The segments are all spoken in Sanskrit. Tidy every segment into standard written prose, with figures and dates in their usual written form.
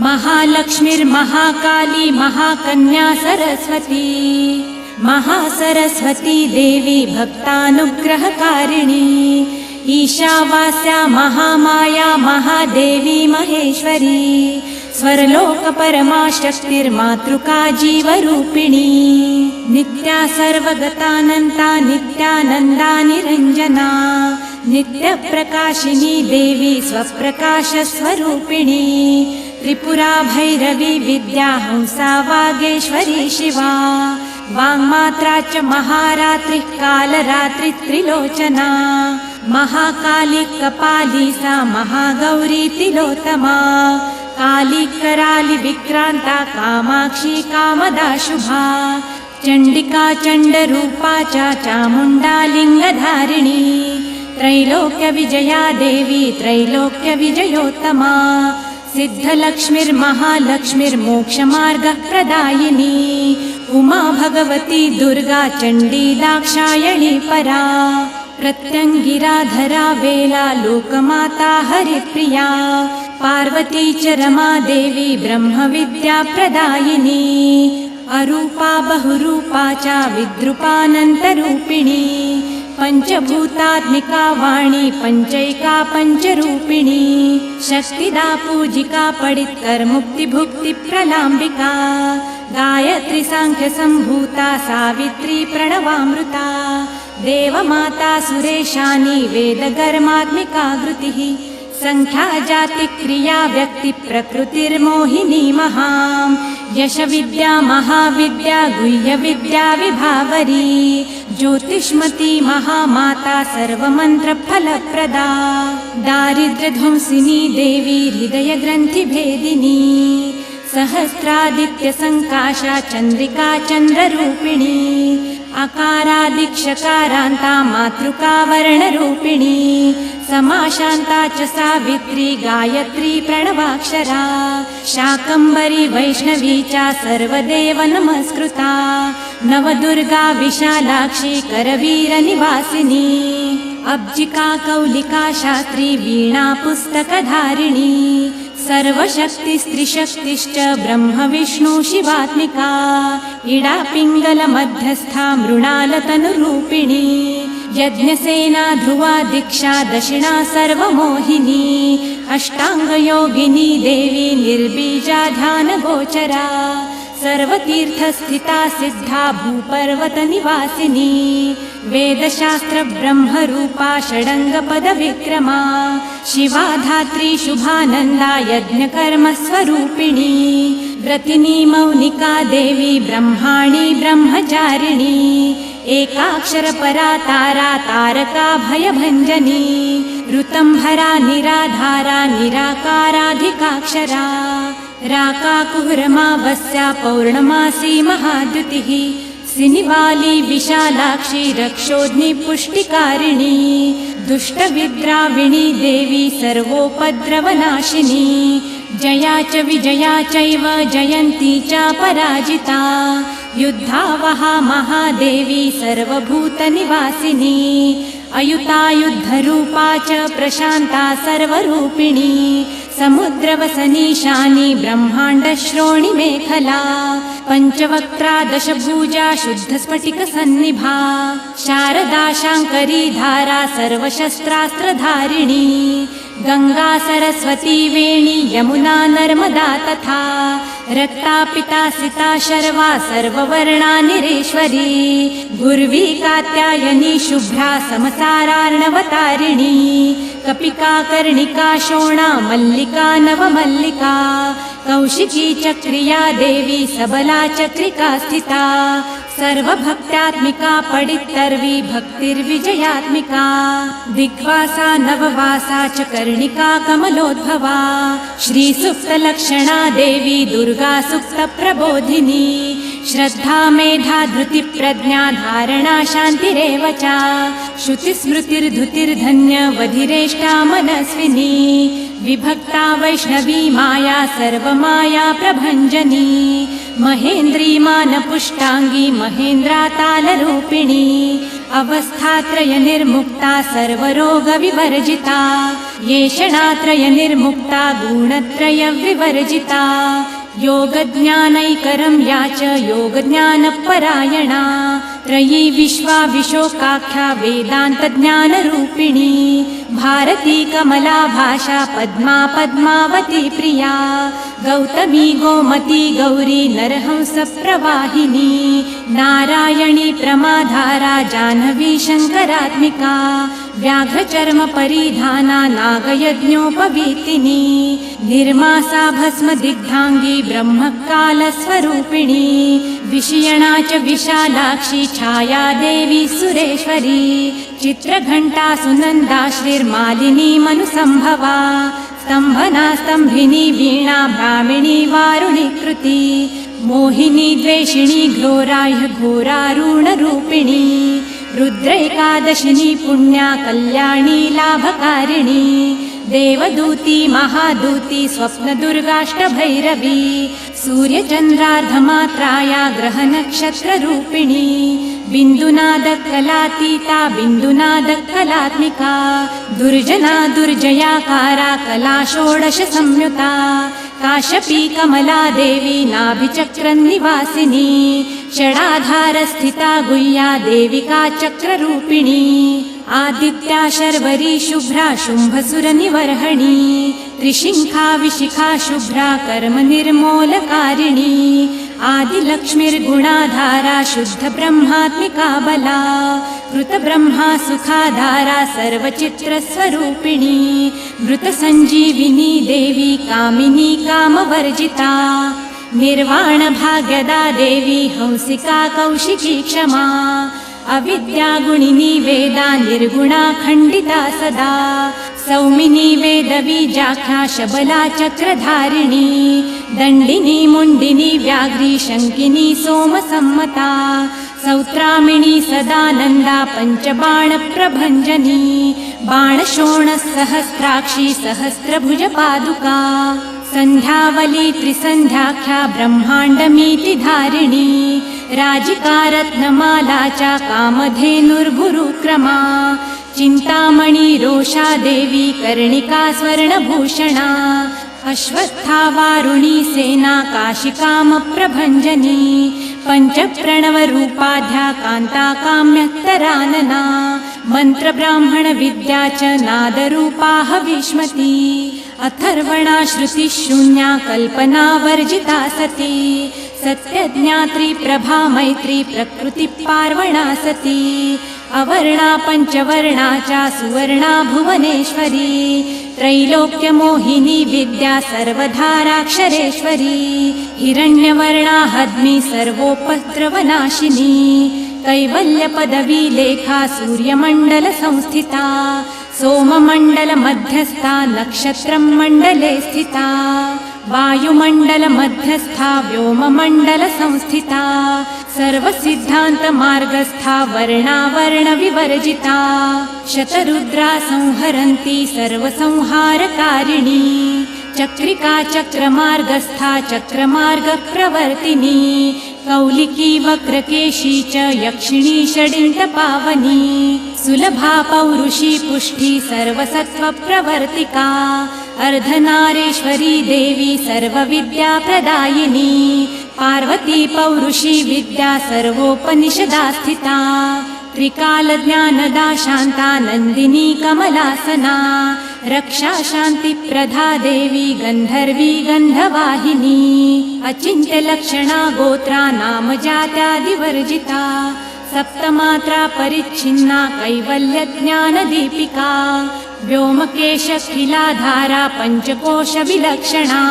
महालक्ष्मीर्महाकाली महाकन्या सरस्वती महासरस्वती देवी भक्तानुग्रहकारिणी ईशावास्या महामाया महादेवी महेश्वरी स्वर्लोकपरमा शक्तिर्मातृका जीवरूपिणी नित्या सर्वगतानन्ता नित्यानन्दा निरञ्जना नित्यप्रकाशिनी देवी स्वप्रकाशस्वरूपिणी त्रिपुरा भैरवी विद्या हंसा वागेश्वरी शिवा वाङ्मात्रा च महारात्रि कालरात्रि त्रिलोचना महाकाली कपाली सा महागौरी तिलोत्तमा काली कराली विक्रांता कामाक्षी कामदा शुभा चंडिका चंडरूपा चामुंडा लिंगधारिणी त्रैलोक्य विजया देवी त्रैलोक्य विजयोत्तमा सिद्धलक्ष्मीर्महालक्ष्मीर्मोक्षमार्गप्रदायिनी उमा भगवती दुर्गा चंडी दाक्षायणी परा प्रत्यंगिराधरा वेला लोकमाता हरिप्रिया पार्वती च रमा देवी ब्रह्मविद्या प्रदायिनी अरूपा बहुरूपा च विद्रूपानन्तरूपिणी पंचभूतात्मिका वाणी पंचैका पंचरूपिणी शक्तिदा पूजिका पडित्तर मुक्ति भुक्ति प्रलाम्बिका गायत्री सांख्य संभूता सावित्री प्रणवामृता देवमाता सुरेशानी वेदगर्मात्मिका घृतिः संख्या जाति क्रिया व्यक्ति प्रकृतिर्मोहिनी महां यश विद्या महाविद्या गुह्य विद्या विभावरी ज्योतिष्मती महामाता सर्वमंत्र फलप्रदा दारिद्र्यध्वंसिनी देवी हृदय ग्रंथि भेदिनी सहस्रादित्य संकाशा चंद्रिका चंद्ररूपिणी अकारादिक्षकारान्ता मातृका वर्णरूपिणी समाशान्ता च सावित्री गायत्री प्रणवाक्षरा शाकम्भरी वैष्णवी च सर्वदेव नमस्कृता नवदुर्गा विशालाक्षी करवीरनिवासिनी अब्जिका कौलिका शास्त्री वीणा पुस्तकधारिणी सर्वशक्तिस्त्रिशक्तिश्च ब्रह्म विष्णु शिवात्मिका इडा पिंगल मध्यस्था मृणालतनुरूपिणी यज्ञसेना ध्रुवा दीक्षा दक्षिणा सर्वमोहिनी अष्टांगयोगिनी देवी निर्बीजा ध्यान गोचरा सर्वतीर्थस्थिता सिद्धा भूपर्वत निवासिनी वेदशास्त्र ब्रह्मरूपा षडंगपद विक्रमा शिवा धात्री शुभानंदा यज्ञकर्म स्वरूपिणी व्रतिनी मौनिका देवी ब्रह्माणी ब्रह्मचारिणी एकाक्षर परा तारा तारका भयभंजनी ऋतंभरा निराधारा निराकाराधिकाक्षरा राका कुहरमावस्या पौर्णमासी महाद्युतिः सिनिवाली विशालाक्षी रक्षोध्नि पुष्टिकारिणी दुष्टविद्राविणी देवी सर्वोपद्रवनाशिनी जया च विजया चैव जयन्ती च पराजिता युद्धावहा महादेवी सर्वभूतनिवासिनी अयुतायुद्धरूपा च प्रशान्ता सर्वरूपिणी समुद्रवसनीशानी ब्रह्माण्डश्रोणि मेखला पंचवक्त्रा दशभुजा शुद्धस्फटिकसन्निभा शारदा शाङ्करी धारा सर्वशस्त्रास्त्रधारिणी गंगा सरस्वती वेणी यमुना नर्मदा तथा रक्ता पिता सिता शर्वा सर्ववर्णा निरेश्वरी गुर्वी कात्यायनी शुभ्रा समसारार्णवतारिणी कपिका कर्णिका शोणा मल्लिका नवमल्लिका कौशिकी चक्रिया देवी सबला चक्रिका स्थिता सर्वभक्त्यात्मिका पडित्तर्वी भक्तिर्विजयात्मिका दिग्वासा नववासा च कर्णिका कमलोद्भवा श्रीसुप्तलक्षणा देवी दुर्गा सुप्तप्रबोधिनी श्रद्धा मेधा धृति प्रज्ञा धारणा शान्तिरेव च श्रुतिस्मृतिर्धुतिर्धन्य वधिरेष्टा मनस्विनी विभक्ता वैष्णवी माया सर्वमाया प्रभञ्जनी महेन्द्री मानपुष्टांगी महेन्द्रा तालरूपिणी अवस्थात्रय निर्मुक्ता सर्वरोगविवर्जिता येषणात्रय निर्मुक्ता गुणत्रय विवर्जिता योगज्ञानैकरं या च योगज्ञानपरायणा त्रयी विश्वा विशोकाख्या वेदान्तज्ञानरूपिणी भारती कमला भाषा पद्मा पद्मावती प्रिया गौतमी गोमती गौरी नरहंस प्रवाहिनी नारायणी प्रमाधारा जाह्नवी शङ्करात्मिका व्याघ्रचर्म परिधाना नागयज्ञोपवीतिनी निर्मासा भस्म दिग्धांगी ब्रह्मकालस्वरूपिणी विषयणा च विशालाक्षी छाया देवी सुरेश्वरी चित्रघण्टा सुनन्दा श्रीर्मालिनी मनुसंभवा स्तंभना स्तंभिनी वीणा ब्राह्मिणी वारुणी कृति मोहिनी द्वेषिणी घोराह्य घोरारूणरूपिणी रुद्रैकादशिनी पुण्या कल्याणी लाभकारिणी देवदूती महादूती स्वप्नदुर्गाष्टभैरवी सूर्यचन्द्रार्धमात्राया ग्रहनक्षत्ररूपिणी बिन्दुनादकलातीता बिन्दुनादकलात्मिका दुर्जना दुर्जयाकारा कला षोडश संयुता काश्यपी कमला देवी नाभिचक्रनिवासिनी षडाधारस्थिता गुह्या देविका चक्ररूपिणी आदित्या शर्वरी शुभ्रा शुम्भसुरनिवर्हणी त्रिशिखा विशिखा शुभ्रा कर्म निर्मूलकारिणी आदिलक्ष्मीर्गुणाधारा शुद्ध ब्रह्मात्मिका बला कृत ब्रह्मा सुखाधारा सर्वचित्रस्वरूपिणी मृत संजीविनी देवी कामिनी कामवर्जिता निर्वाण भाग्यदा देवी हंसिका कौशिकी क्षमा अविद्यागुणिनी वेदा निर्गुणा खण्डिता सदा सौमिनी वेदबीजाख्या शबला चक्रधारिणी दण्डिनी मुण्डिनी व्याघ्री शङ्किनी सोमसम्मता सौत्रामिणी सदानन्दा पञ्चबाणप्रभञ्जनी बाणशोणसहस्राक्षी सहस्रभुजपादुका सन्ध्यावली त्रिसन्ध्याख्या ब्रह्माण्डमीति धारिणी राजिका रत्नमाला च कामधेनुर्भुरुक्रमा चिन्तामणि रोषा देवी कर्णिका स्वर्णभूषणा अश्वस्था वारुणी सेना काशिकामप्रभञ्जनी पञ्चप्रणवरूपाध्या कान्ता काम्यत्तरानना मन्त्रब्राह्मण विद्या च नादरूपा हविष्मती अथर्वणा श्रुतिशून्या कल्पना वर्जिता सती सत्यज्ञात्री प्रभा मैत्री प्रकृति पार्वणा सती अवर्णा पञ्चवर्णा च सुवर्णा भुवनेश्वरी त्रैलोक्यमोहिनी विद्या सर्वधाराक्षरेश्वरी हिरण्यवर्णा हद्मी सर्वोपद्रवनाशिनी कैवल्यपदवी लेखा सूर्यमण्डल संस्थिता सोममण्डल मध्यस्था नक्षत्रं मण्डले स्थिता वायुमण्डल मध्यस्था व्योममण्डल संस्थिता सर्वसिद्धान्त मार्गस्था वर्णावर्ण विवर्जिता शतरुद्रा संहरन्ती सर्वसंहारकारिणी चक्रिका चक्रमार्गस्था चक्रमार्ग प्रवर्तिनी कौलिकी वक्रकेशी च यक्षिणी षडिण्डपावनी सुलभा पौरुषी पुष्टि सर्वसत्त्वप्रवर्तिका अर्धनारेश्वरी देवी सर्वविद्याप्रदायिनी पार्वती पौरुषी विद्या सर्वोपनिषदा स्थिता त्रिकालज्ञानदा शान्ता नन्दिनी कमलासना रक्षा शान्तिप्रदा देवी गन्धर्वी गन्धवाहिनी अचिन्त्यलक्षणा गोत्रा नाम जात्यादिवर्जिता सप्तमात्रा परिच्छिन्ना कैवल्यज्ञानदीपिका व्योमकेशखिलाधारा पञ्चकोशविलक्षणा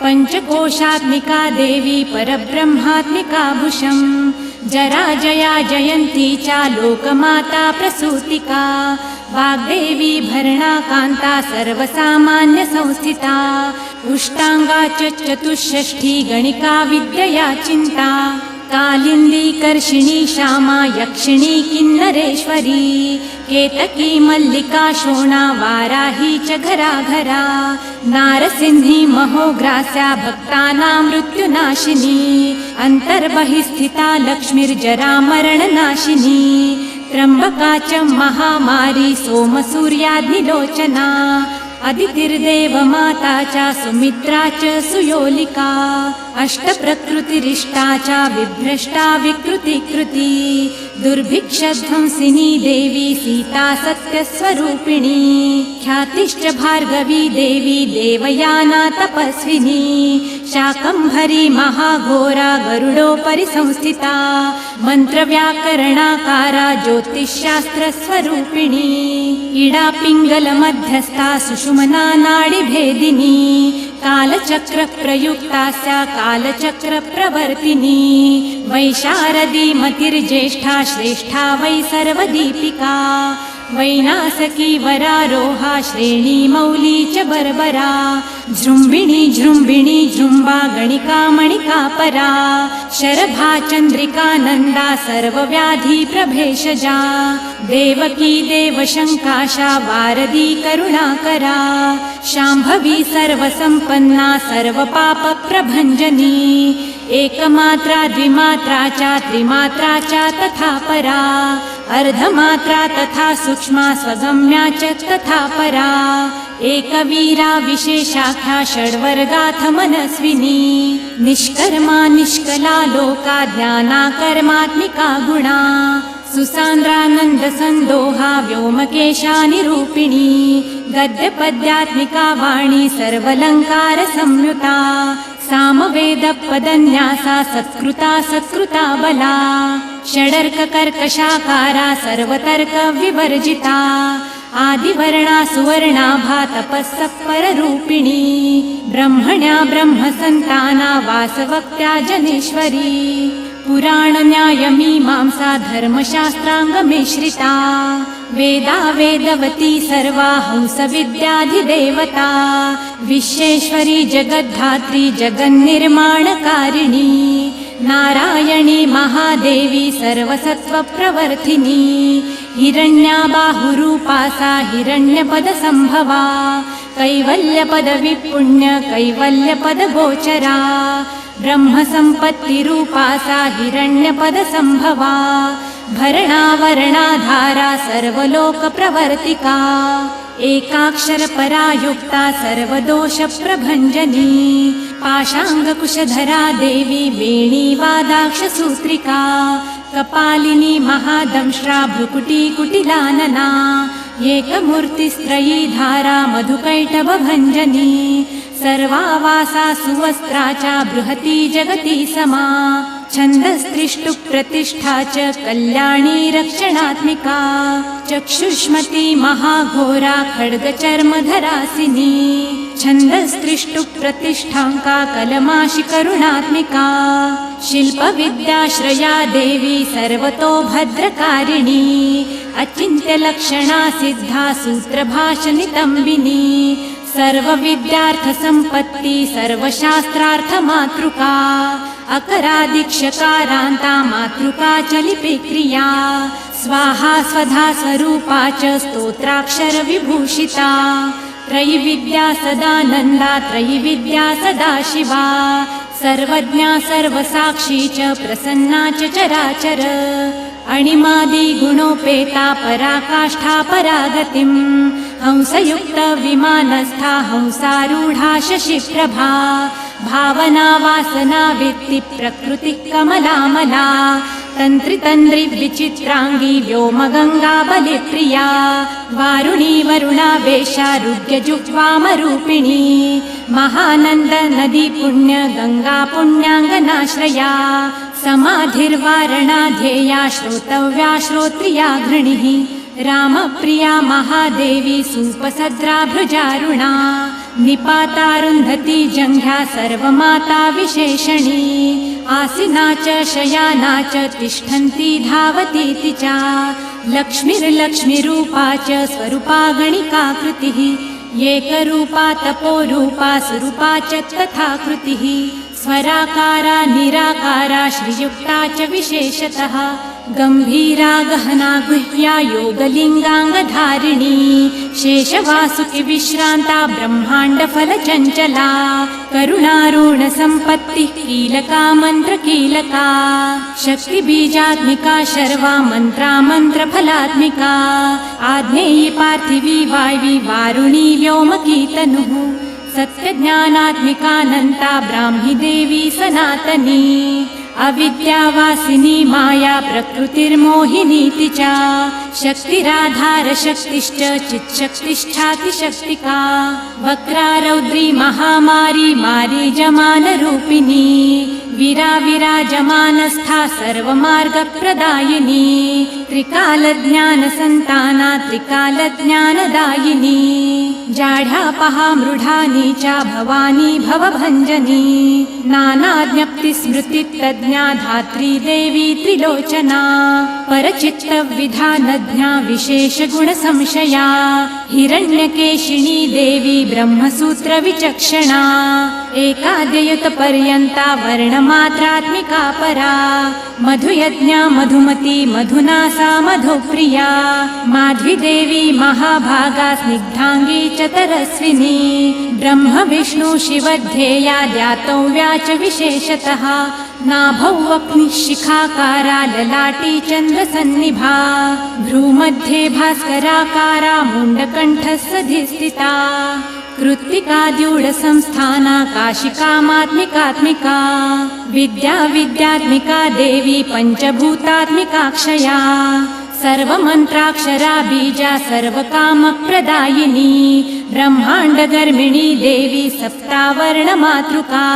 पञ्चकोशात्मिका देवी परब्रह्मात्मिका भुशं जरा जया जयन्ती च लोकमाता प्रसूतिका वाग्देवी भरणा कान्ता सर्वसामान्य संस्थिता उष्टांगा च चतुष्षष्ठी गणिका विद्यया चिन्ता कालिन्दी कर्षिणी श्यामा यक्षिणी किन्नरेश्वरी केतकी मल्लिका शोणा वाराही च घराघरा नारसिंही महोग्रास्या भक्तानां मृत्युनाशिनी अन्तर्बहिस्थिता लक्ष्मीर्जरा मरणनाशिनी त्र्यम्बका च महामारी सोमसूर्याग्निलोचना अदितिर्देवमाता च सुमित्रा च सुयोलिका अष्टप्रकृतिरिष्टा च विभ्रष्टा विकृतिकृती दुर्भिक्षध्वंसिनी देवी सीता सत्यस्वरूपिणी ख्यातिश्च भार्गवी देवी देवयाना तपस्विनी शाकम्भरी महाघोरा गरुडोपरि संस्थिता मन्त्रव्याकरणाकारा ज्योतिषशास्त्रस्वरूपिणी इडा पिङ्गलमध्यस्था सुषुमना नाडिभेदिनी कालचक्रप्रयुक्तास्या कालचक्रप्रवर्तिनी वैशारदी मतिर्ज्येष्ठा श्रेष्ठा वै सर्वदीपिका वैनासकी वरारोहा श्रेणी मौली च बर्बरा जृम्बिणी जृम्बिणी जृम्बा गणिका मणिका परा शरभा चन्द्रिका नन्दा सर्वव्याधि प्रभेषजा देवकी देवशङ्काशा वारदी करुणाकरा शाम्भवी सर्वसम्पन्ना सर्वपापप्रभञ्जनी एकमात्रा द्विमात्रा च त्रिमात्रा च तथा परा अर्धमात्रा तथा सूक्ष्मा स्वगम्या च तथा परा एकवीरा विशेषाख्या षड्वर्गाथ मनस्विनी निष्कर्मा निष्कला लोका ध्याना कर्मात्मिका गुणा सुसान्द्रानन्द सन्दोहा व्योमकेशा निरूपिणी गद्यपद्यात्मिका वाणी सर्वलङ्कार संयुता सामवेदपदन्यासा सत्कृता सत्कृता बला षडर्ककर्कशाकारा सर्वतर्क विवर्जिता आदिवर्णा सुवर्णाभा तपस्सत्पररूपिणी ब्रह्मण्या ब्रह्मसन्ताना वासवक्त्या जनेश्वरी पुराणन्यायमीमांसा धर्मशास्त्राङ्गमिश्रिता वेदा वेदवती सर्वा हंसविद्याधिदेवता विश्वेश्वरी जगद्धात्री जगन्निर्माणकारिणी नारायणी महादेवी सर्वसत्त्वप्रवर्तिनी हिरण्या बाहुरूपा सा हिरण्यपदसम्भवा कैवल्यपदविपुण्य कैवल्यपदगोचरा ब्रह्मसम्पत्तिरूपा सा हिरण्यपदसम्भवा भरणावरणाधारा सर्वलोकप्रवर्तिका एकाक्षरपरा युक्ता सर्वदोषप्रभञ्जनी पाशाङ्गकुशधरा देवी वेणीवादाक्षसूत्रिका कपालिनी महादंष्ट्रा भ्रुकुटीकुटिलानना एकमूर्तिस्त्रयी धारा मधुकैटभभञ्जनी सर्वावासा सुवस्त्रा च बृहती जगती समा छन्दस्त्रिष्टु प्रतिष्ठा च कल्याणी रक्षणात्मिका चक्षुष्मती महाघोरा खड्गचर्मधरासिनी छन्दस्त्रिष्टु प्रतिष्ठाङ्का कलमाशि करुणात्मिका शिल्पविद्याश्रया देवी सर्वतो भद्रकारिणी अचिन्त्यलक्षणा सिद्धा सूत्रभाषनितम्बिनी सर्वविद्यार्थसम्पत्ति सर्वशास्त्रार्थमातृका अकरादिक्षकारान्ता मातृका च लिपिक्रिया स्वाहा स्वधा स्वरूपा च स्तोत्राक्षरविभूषिता त्रयिविद्या सदानन्दा त्रयिविद्या सदाशिवा सर्वज्ञा सर्वसाक्षी च प्रसन्ना च चराचर अणिमादि गुणोपेता पराकाष्ठा परागतिम् हंसयुक्त विमानस्था हंसारूढा शशिप्रभा भावना वासना वित्ति प्रकृति कमलामला तन्त्रितन्द्रि विचित्राङ्गी व्योमगङ्गा बलिप्रिया वारुणी वरुणावेशा रुद्रजुह्वामरूपिणी महानन्द नदी पुण्य गङ्गा पुण्याङ्गनाश्रया समाधिर्वारणाध्येया श्रोतव्या श्रोत्रिया घृणिः रामप्रिया महादेवी सुपसद्रा भृजारुणा निपातारुन्धती जङ्घ्या सर्वमाता विशेषणी आसिना च शयाना च तिष्ठन्ती धावतीति च लक्ष्मीर्लक्ष्मीरूपा च स्वरूपा गणिका कृतिः एकरूपा तपोरूपा स्वरूपा च तथा कृतिः स्वराकारा निराकारा श्रीयुक्ता च विशेषतः गंभीरा गहना गुह्या योगलिंगांगधारिणी शेषवासुकी विश्रांता ब्रह्मांड फल चंचला करुणारूण संपत्ति कीलका मंत्र कीलका शक्ति बीजात्मिका शर्वा मंत्रा मंत्र फलात्मिका आग्नेयी पार्थिवी वायवी वारुणी व्योमकी तनुः सत्य ज्ञानात्मिकानंता ब्राह्मी देवी सनातनी अविद्यावासिनी माया प्रकृतिर्मोहिनीति च शक्तिराधार शक्तिश्च चित्शक्तिश्चाति शक्तिका वक्रारौद्री महामारी मारीजमान रूपिणी विराजमानस्था सर्वमार्गप्रदायिनी त्रिकालज्ञानसन्ताना त्रिकालज्ञानदायिनी जाढ्यापहा मृढा नीचा भवानी भवभञ्जनी नानाज्ञप्तिस्मृतितज्ञा धात्री देवी त्रिलोचना परचित्तविधानज्ञा विशेषगुणसंशया हिरण्यकेशिनी देवी ब्रह्मसूत्रविचक्षणा एकाद्ययुतपर्यन्ता वर्णमात्रात्मिका परा मधुयज्ञा मधुमती मधुनासा मधुप्रिया माध्वीदेवी महाभागा स्निग्धांगी चतरस्विनी ब्रह्म विष्णु शिवध्येया ध्यातव्या च विशेषतः नाभौ अग्निशिखाकारा ललाटी चन्द्रसन्निभा भ्रूमध्ये भास्कराकारा मुण्डकण्ठस्सधिस्थिता कृत्तिकाद्यूढसंस्थाना काशिकामात्मिकात्मिका विद्यात्मिका देवी पञ्चभूतात्मिकाक्षया सर्वमन्त्राक्षरा बीजा सर्वकामप्रदायिनी ब्रह्माण्डगर्मिणी देवी सप्तावर्णमातृका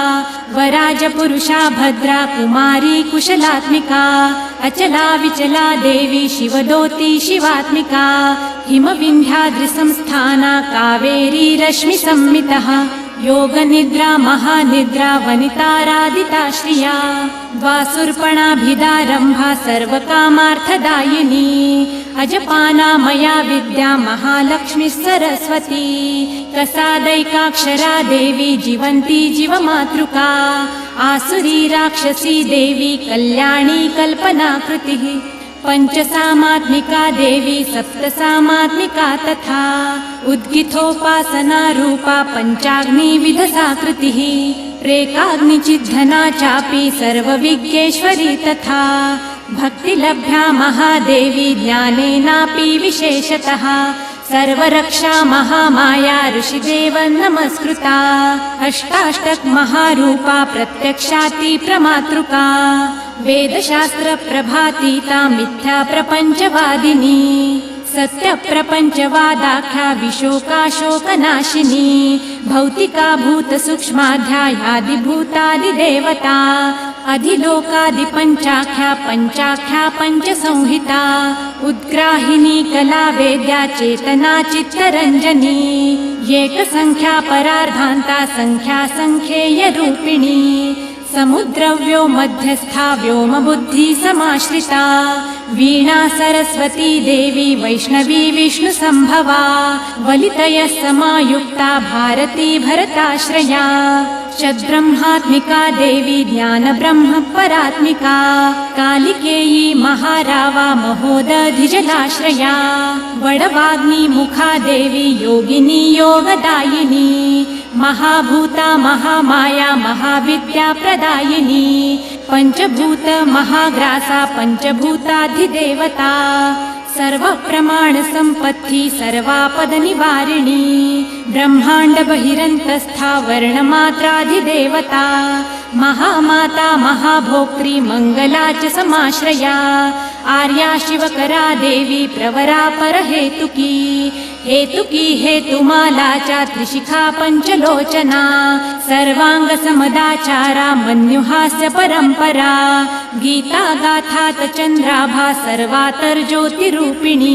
वराजपुरुषा भद्रा कुमारी कुशलात्मिका अचला विचला देवी शिवदोती शिवात्मिका हिमविन्ध्याद्रिसंस्थाना कावेरी रश्मिसंमितः योगनिद्रा महानिद्रा वनितारादिताश्रिया द्वासुर्पणाभिदारम्भा सर्वकामार्थदायिनी अजपाना मया विद्या महालक्ष्मी सरस्वती कसादैकाक्षरा देवी जीवन्ती जीवमातृका आसुरी राक्षसी देवी कल्याणी कल्पनाकृतिः पंचसामात्मिका देवी सप्तसामात्मिका तथा उद्गिथोपासना रूपा पञ्चाग्निविधसाकृतिः रेकाग्निचिद्धना चापि सर्वविज्ञेश्वरी तथा भक्तिलभ्या महादेवी ज्ञानेनापि विशेषतः सर्वरक्षा महामाया ऋषिदेव नमस्कृता अष्टाष्टक महारूपा प्रत्यक्षाति प्रमातृका वेदशास्त्र प्रभातीता मिथ्या प्रपंचवादिनी सत्य प्रपंचवादाख्या विशोकाशोकनाशिनी भौतिका भूत सूक्ष्माध्यायादिभूतादिदेवता अधिलोकादिपञ्चाख्या पंचाख्या पंचसंहिता उद्ग्राहिनी कला वेद्या चेतना चित्तरंजनी एकसंख्या परार्धान्ता संख्या संख्येय रूपिणी समुद्रव्यो मध्यस्था व्योम बुद्धि समाश्रिता वीणा सरस्वती देवी वैष्णवी विष्णु संभवा वलितय समायुक्ता भारती भरताश्रया षड्ब्रह्मात्मिका देवी ज्ञान ब्रह्म परात्मिका कालिकेयी महारावा महोदधिजलाश्रया वडवाग्नि मुखा देवी योगिनी योगदायिनी महाभूता महामाया महाविद्या प्रदायिनी पंचभूत महाग्रासा पंचभूताधिदेवता सर्वप्रमाण संपत्ति सर्वापद निवारिणी ब्रह्मांड बहिरंतस्था वर्णमात्राधिदेवता महामाता महाभोक्त्री मंगला च समाश्रया आर्या शिवकरा देवी प्रवरा परहेतुकी हेतुकी हेतुमाला च त्रिशिखा पंचलोचना सर्वांग समदाचारा मन्युहास्य परंपरा गीता गाथा चंद्राभा सर्वातर ज्योतिरूपिणी